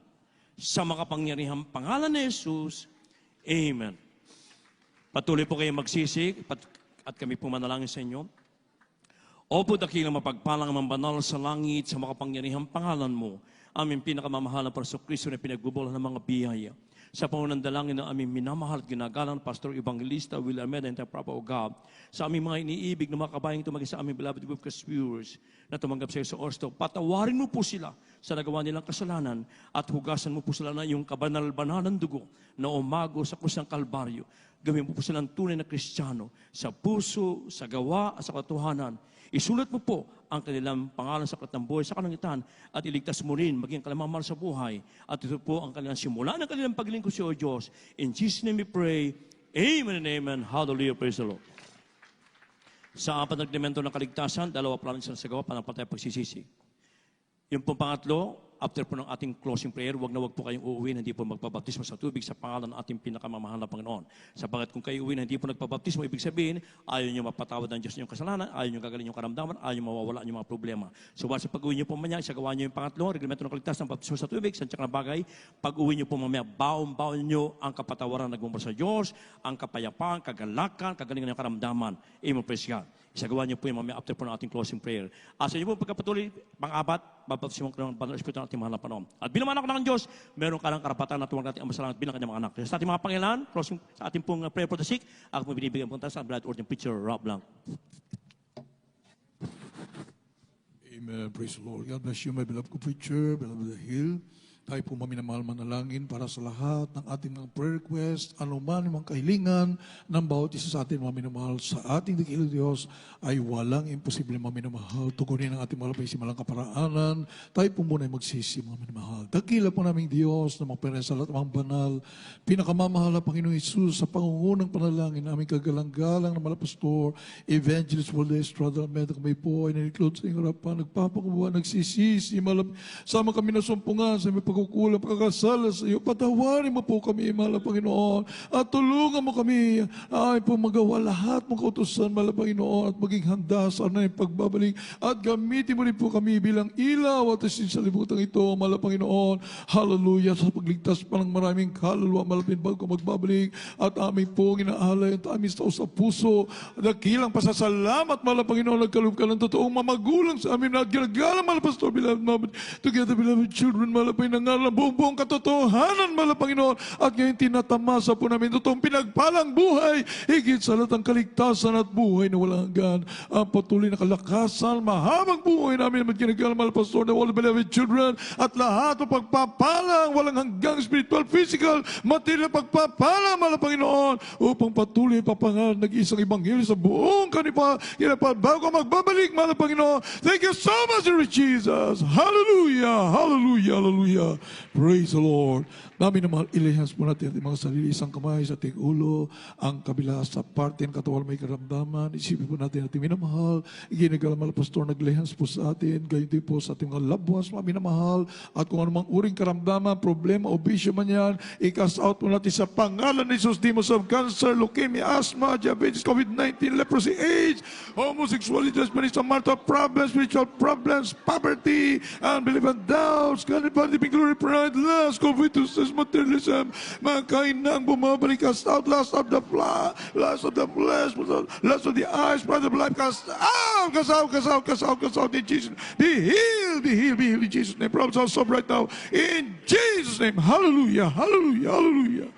sa makapangyarihang pangalan ni Jesus. Amen. Patuloy po kayo magsisi at kami po manalangin sa inyo. Opo, dakilang mapagpalang ang banal sa langit sa makapangyarihang pangalan mo, aming pinakamamahal na Kristo na pinagbubulan ng mga biyaya. Sa pangunang dalangin ng aming minamahal at ginagalang Pastor Evangelista Will Almeida and the Papa of God, sa aming mga iniibig na mga kabayang tumagi sa aming beloved webcast viewers na tumanggap sa iyo sa oras to, patawarin mo po sila sa nagawa nilang kasalanan at hugasan mo po sila na yung kabanal-banalan dugo na umago sa krus ng Kalbaryo. Gawin mo po silang tunay na Kristiyano sa puso, sa gawa at sa katotohanan. Isulat mo po ang kanilang pangalan sa aklat ng buhay sa kalangitan at iligtas mo rin maging kalamamahal sa buhay. At ito po ang kanilang simula ng kanilang paglingkod sa iyo, Diyos. In Jesus' name we pray. Amen and amen. Hallelujah. Praise the Lord. Sa apat na reglamento ng kaligtasan, 2 planos na sa gawa, pananampalataya pagsisisi. Yung pong pangatlo, after po ng ating closing prayer, wag po kayong uuwi na hindi po magpabaptismo sa tubig sa pangalan ng ating pinakamamahal na Panginoon. Sapagat kung kayo uuwi na hindi po nagpabaptismo, ibig sabihin, ayaw nyo mapatawad ng Diyos yung kasalanan, ayaw nyo gagaling yung karamdaman, ayaw nyo mawawala yung mga problema. So, sa pag-uwi nyo po mamaya, isagawa nyo yung pangatlo, reglamento ng kaligtasan, baptismo sa tubig, sa tsaka na bagay, pag-uwi nyo po mamaya, baon nyo ang kapatawaran nagmumula sa Diyos, ang kapayapaan, kagalakan, kagalingan ng karamdaman. Amen, praise God. Isagawa niyo po yung mamaya after po ng ating closing prayer. Sa inyo po pagkapatuloy, pang-apat, babaptisin mo ko ng banal na Espiritu ng ating mahal na Panginoon. At bilang mga anak ng Diyos, meron ka ng karapatan na tuwag natin ang masalamat bilang kanyang mga anak. Sa ating mga Panginoon, closing sa ating pong prayer for the sick, ako po binibigyan po tayo sa blood ordering preacher, Rob Blanc.
Amen. Praise the Lord. God bless you, my beloved preacher, beloved Hill. Tayo po maminamahal manalangin para sa lahat ng ating mga prayer request, anuman yung mga kahilingan ng bawat isa sa ating maminamahal sa ating dakilang Diyos ay walang imposible maminamahal. Tugunin ang ating malapay simalang kaparaanan. Tayo po muna ay magsisi maminamahal. Dakila po naming Diyos na magpapalala sa lahat ng mga banal. Pinakamamahal na Panginoong Isus sa pangungunang panalangin naming kagalang-galang na malapastor, Evangelist Walde Estrada Almeida, kami po ay naniklod sa inyong harapan, nagpapakubuhan, nagsisisi, sama kami na sumpungan sa aming pagkukulang, pagkakasala sa iyo. Patawarin mo po kami, mahal na Panginoon, at tulungan mo kami ay po magawa lahat mong kautusan, mahal na Panginoon, at maging handa sa anong pagbabalik, at gamitin mo rin po kami bilang ilaw at asin sa libutan ito, mahal na Panginoon. Hallelujah, sa pagligtas pa ng maraming kaluluwa, malapit bago magbabalik, at aming pong inaalay at aming sa puso, dakilang pasasalamat, mahal na Panginoon, nagkaloob ka ng totoong mamagulang sa amin, at ginagalang, mahal na Pastor, beloved, together, beloved children, mahal na Panginoon, ng buong katotohanan, mahal na Panginoon, at ngayon tinatamasa po namin totoong pinagpalang buhay, higit sa lahat ng kaligtasan at buhay na walang hanggan, ang patuloy na kalakasan, mahabang buhay namin, at ginagalang, mahal na Pastor, na all beloved children, at lahat ng pagpapalang, walang hanggang spiritual, physical, material pagpapalang, mahal na Panginoon, upang patuloy papangalan nag-isang ebanghelyo sa buong kanipa, bago magbabalik, mahal na Panginoon. Thank you so much, Lord Jesus. Hallelujah, hallelujah, hallelujah. Praise the Lord. Namin na mahal, ilihas po natin ating mga sarili, isang kamay sa ating ulo, ang kabila sa parte ng katawan may karamdaman. Isipin po natin ating minamahal, iginagalang Pastor, naglihas po sa atin, gayon din po sa ating mga loved ones, mga minamahal, at kung anumang uring karamdaman, problema o bisyo man yan, i-cast out po natin sa pangalan ni Jesus, demons of cancer, leukemia, asthma, diabetes, COVID-19, leprosy, AIDS, homosexuality, lesbianism, marital problems, spiritual problems, poverty, unbelief and doubts, God, living glory, pride, lust, COVID-19, materialism, mga kainang bumabalik, cast out, lust of the flesh, lust of the eyes, pride of life, cast out, cast out, cast out, cast out, cast out in Jesus. Be healed, be healed, be healed in Jesus' name. Problems are solved right now in Jesus' name. Hallelujah, hallelujah, hallelujah.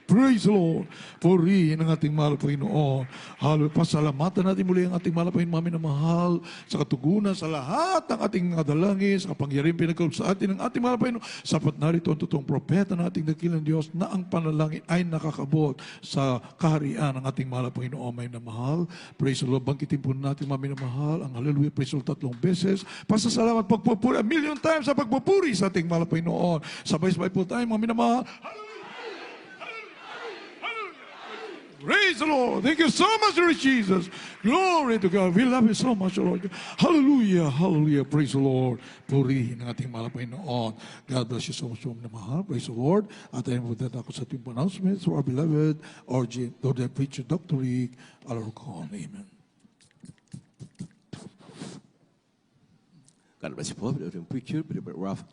Praise the Lord. Purihin ang ating mahal Panginoon. Hallelujah. Pasalamatan natin muli ang ating mahal Panginoon, mami na mahal, sa katugunan, sa lahat ng ating mga dalangin, sa kapangyarihan pinagkaloob sa atin ng ating mahal Panginoon. Sapat narito ang totoong propeta ng ating dakilang Diyos na ang panalangin ay nakakabot sa kaharian ng ating mahal Panginoon, mami na mahal. Praise the Lord. Bangkitin po natin, mami na mahal, ang hallelujah, praise the Lord 3 beses. Pasasalamat, pagpupuri, a million times sa pagpupuri sa ating mahal Panginoon. Sabay-sabay po tayo, mami na mahal. Praise the Lord. Thank you so much, Lord Jesus. Glory to God. We love you so much, Lord. Hallelujah. Hallelujah. Praise the Lord. Purihin ang ating mahal Panginoon. God bless you so much, na mahal. Praise the Lord. At ayun po din ako sa ating announcements for our beloved RJ, Lord, the preacher, Dr. Rick Alarcon. Amen.
God bless you po, beloved preacher, beloved Ralph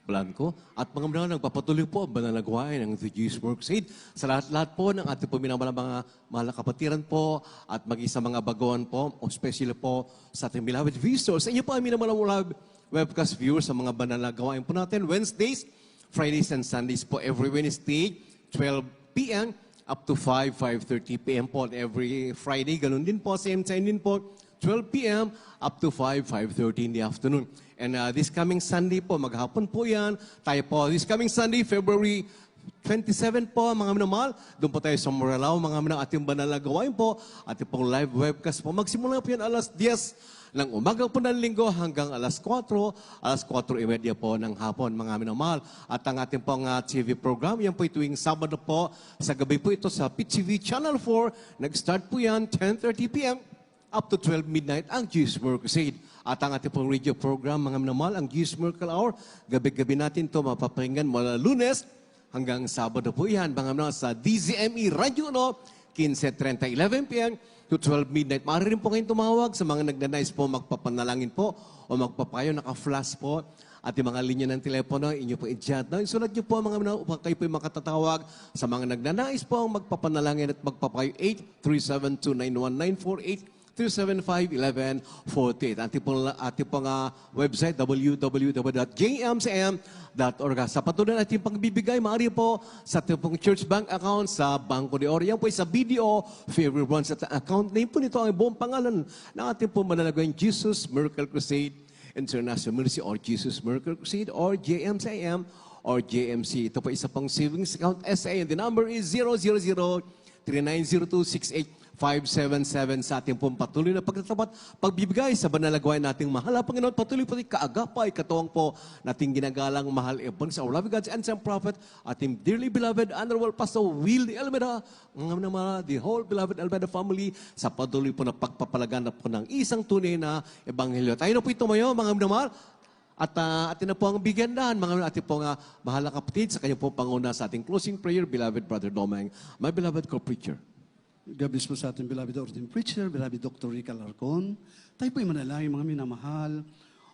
Blanco, at mga mga nagpapatuloy po ang banal na gawain ng The Jesus Crusade sa lahat-lahat po ng ating puminamahal mga mahal na kapatiran po at maging sa mga baguhan po, o especially po sa ating beloved visitors. Sa inyo po ang minamahal webcast viewers sa mga banal na gawain po natin, Wednesdays, Fridays, and Sundays po. Every Wednesday, 12 p.m. up to 5:30 p.m. po. And every Friday, ganun din po, same time din po, 12 p.m. up to 5:30 in the afternoon. And this coming Sunday po, maghapon po yan. Tayo po, this coming Sunday, February 27 po, mga minamahal. Doon po tayo sa Moralao, mga minamahal, ating banal na gawain po. Ating pong live webcast po. Magsimula po yan alas 10 ng umaga po ng linggo hanggang alas 4:30 po ng hapon, mga minamahal. At ang ating pong TV program, yan po tuwing Sabado po. Sa gabi po ito sa PTV Channel 4. Nag-start po yan, 10:30 p.m. up to 12 midnight ang Jesus Crusade. At ang ating pong radio program, mga minamahal, ang Jesus Miracle Hour, gabi-gabi natin ito mapapakinggan mula Lunes hanggang Sabado po yan, mga minamahal, sa DZME Radio 15:30, 11 p.m. to 12 midnight. Maaari rin po kayong tumawag sa mga nagnanais po magpapanalangin po o magpapayo, naka-flash po at yung mga linya ng telepono, inyo po i-chat. Isulat nyo po mga minamahal upang kayo po yung makatatawag sa mga nagnanais po ang magpapanalangin at magpapayo. 837-291-948 0917-375-1148. Ating pong website, www.jmcm.org. Sa patuloy natin pagbibigay, maaari po sa ating pong church bank account sa Bangko de Oro. Yan po sa BDO Favor Bonds at account name po nito ang buong pangalan ng ating pong manalagawang Jesus Miracle Crusade International Mercy or Jesus Miracle Crusade or JMCM or JMC. Ito po isa pong savings account SA and the number is 000-3902-68577 sa ating pong patuloy na pagtatapat, pagbibigay sa banal na gawain nating mahal na Panginoon. Patuloy po kaagapay, katuwang po nating ginagalang mahal ibang sa our loving God's and some prophet, ating dearly beloved Honorable Pastor Will de Almeida, the whole beloved Almeida family, sa patuloy po na pagpapalaganap po ng isang tunay na ebanghelyo. Tayo na po ito mayo, mga minamahal, at atin na po ang bigyandahan, mga ating po mahal na kapatid, sa kanyang po panguna sa ating closing prayer, beloved Brother Domeng, my beloved co-preacher.
God bless po sa ating beloved ordained preacher, beloved Dr. Rica Larcon. Tayo po'y manalangin, mga minamahal.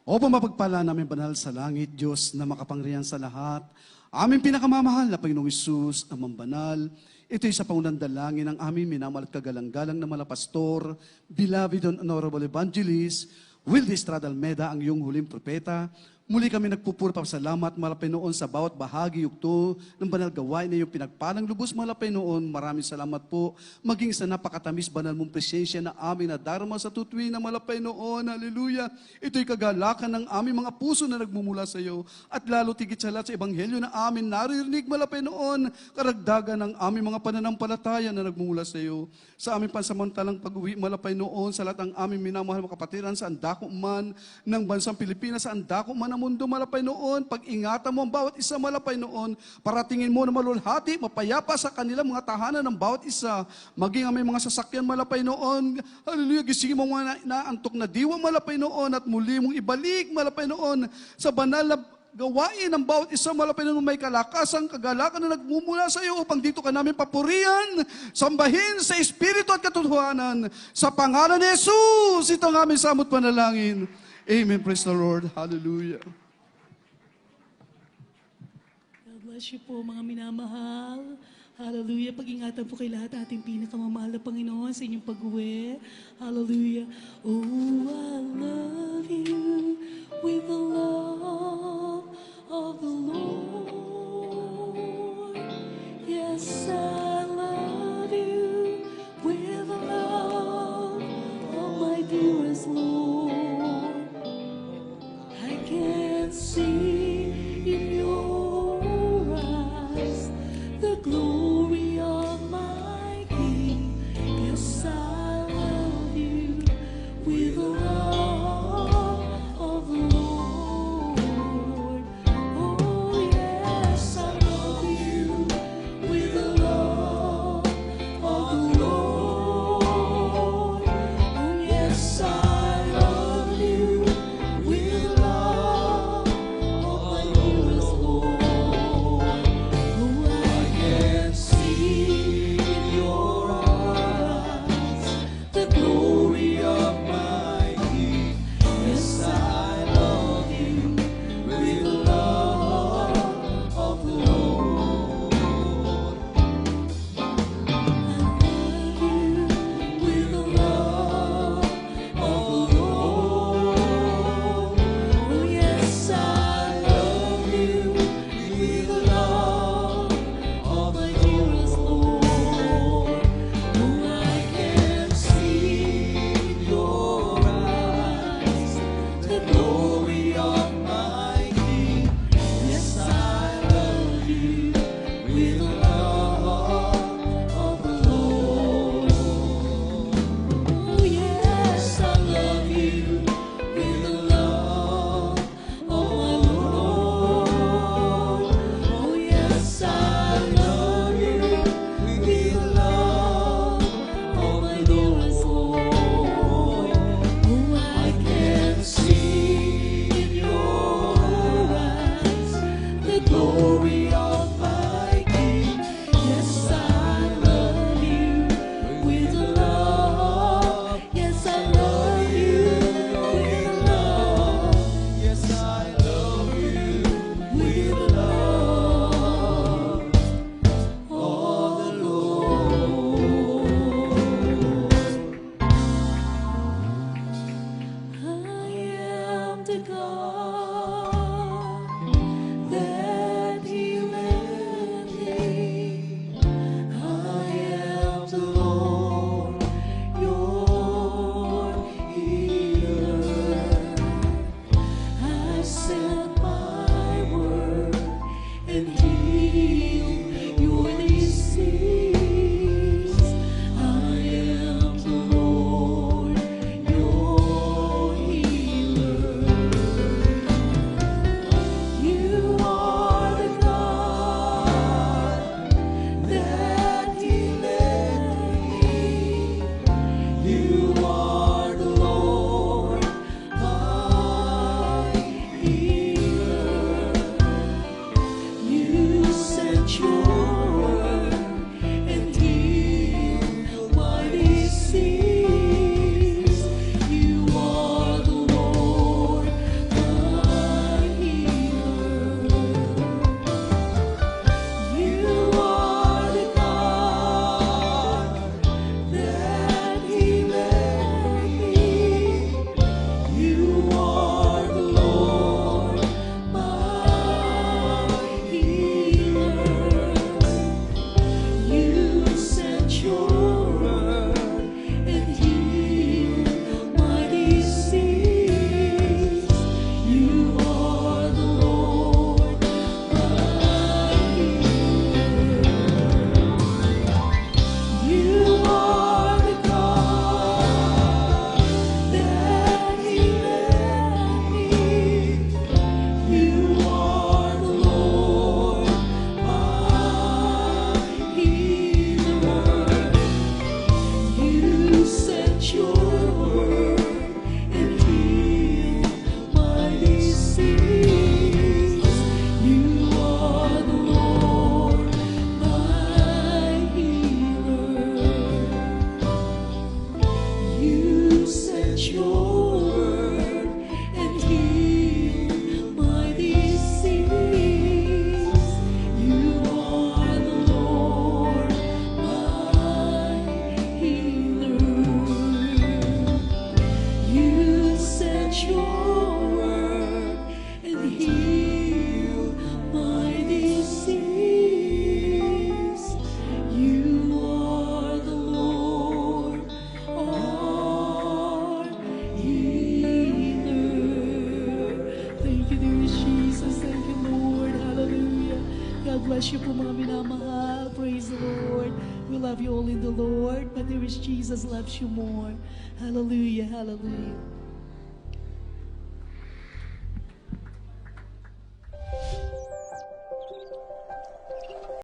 O mapagpala namin banal sa langit, Diyos na makapangyarihan sa lahat. Aming pinakamamahal na Panginoong Isus, Amang Banal. Ito'y sa pangunang dalangin ng aming minamahal at kagalang-galang na pastor, beloved and honorable evangelist, Wilde Estrada Almeida, ang iyong huling propeta. Muli kami nagpupurpasalamat, malapay noon, sa bawat bahagi, yugto ng banal gawain na iyong pinagpalang lubos, malapay noon. Maraming salamat po, maging sa napakatamis banal mong presensya na aming nadarama sa tutuwing na malapay noon. Hallelujah! Ito'y kagalakan ng aming mga puso na nagmumula sa iyo, at lalo tigit sa lahat sa ebanghelyo na amin naririnig malapay noon, karagdagan ng aming mga pananampalataya na nagmumula sa iyo. Sa aming pansamantalang pag-uwi malapay noon, sa lahat ng aming minamahal mga kapatiran, sa andako man ng bansang Pilipinas, sa andako man mundo malapay noon, pag-ingatan mo ang bawat isa malapay noon, paratingin mo na malulhati, mapayapa sa kanilang mga tahanan ng bawat isa, maging ang may mga sasakyan malapay noon, hallelujah, gisingin mo mga naantok na diwa malapay noon, at muli mong ibalik malapay noon sa banal na gawain ng bawat isa malapay noon, may kalakasan, kagalakan na nagmumula sa iyo, upang dito ka namin papurihan, sambahin sa Espiritu at katotohanan, sa pangalan ni Jesus, ito ang aming samot panalangin. Amen. Praise the Lord. Hallelujah.
God bless you po, mga minamahal. Hallelujah. Pag-ingatan po kay lahat ating pinakamamahal na Panginoon sa inyong pag-uwi. Hallelujah. Oh, I love you with the love of the Lord. Yes, I love you with the love of my dearest Lord. I can see in your eyes the glory of my King. Yes, I love you with the love of the Lord. Oh, yes, I love you with the love of the Lord. Oh, yes, I the God that healeth thee. I am the Lord, your healer. I sent my word and healed your disease. I am the Lord, your healer. You are the God that healeth me. You are the Lord, my healer. You sent your word and healed my disease. You are the Lord, my healer. You are the God that healeth me. You are the Lord, my healer. You sent your word and healed my disease. You are the Lord, my healer. You are the God that healeth me. You are the Lord, my healer. You sent your word and healed my disease. You are the Lord, my healer. You sent your word and healed my disease. You are the Lord, my healer. You sent your word and healed my disease. You are the Lord, our healer. Thank you, dear Jesus. Thank you, Lord. Hallelujah. God bless you po mga minamahal. Praise the Lord. We love you all in the Lord, but there is Jesus loves you more. Hallelujah. Hallelujah.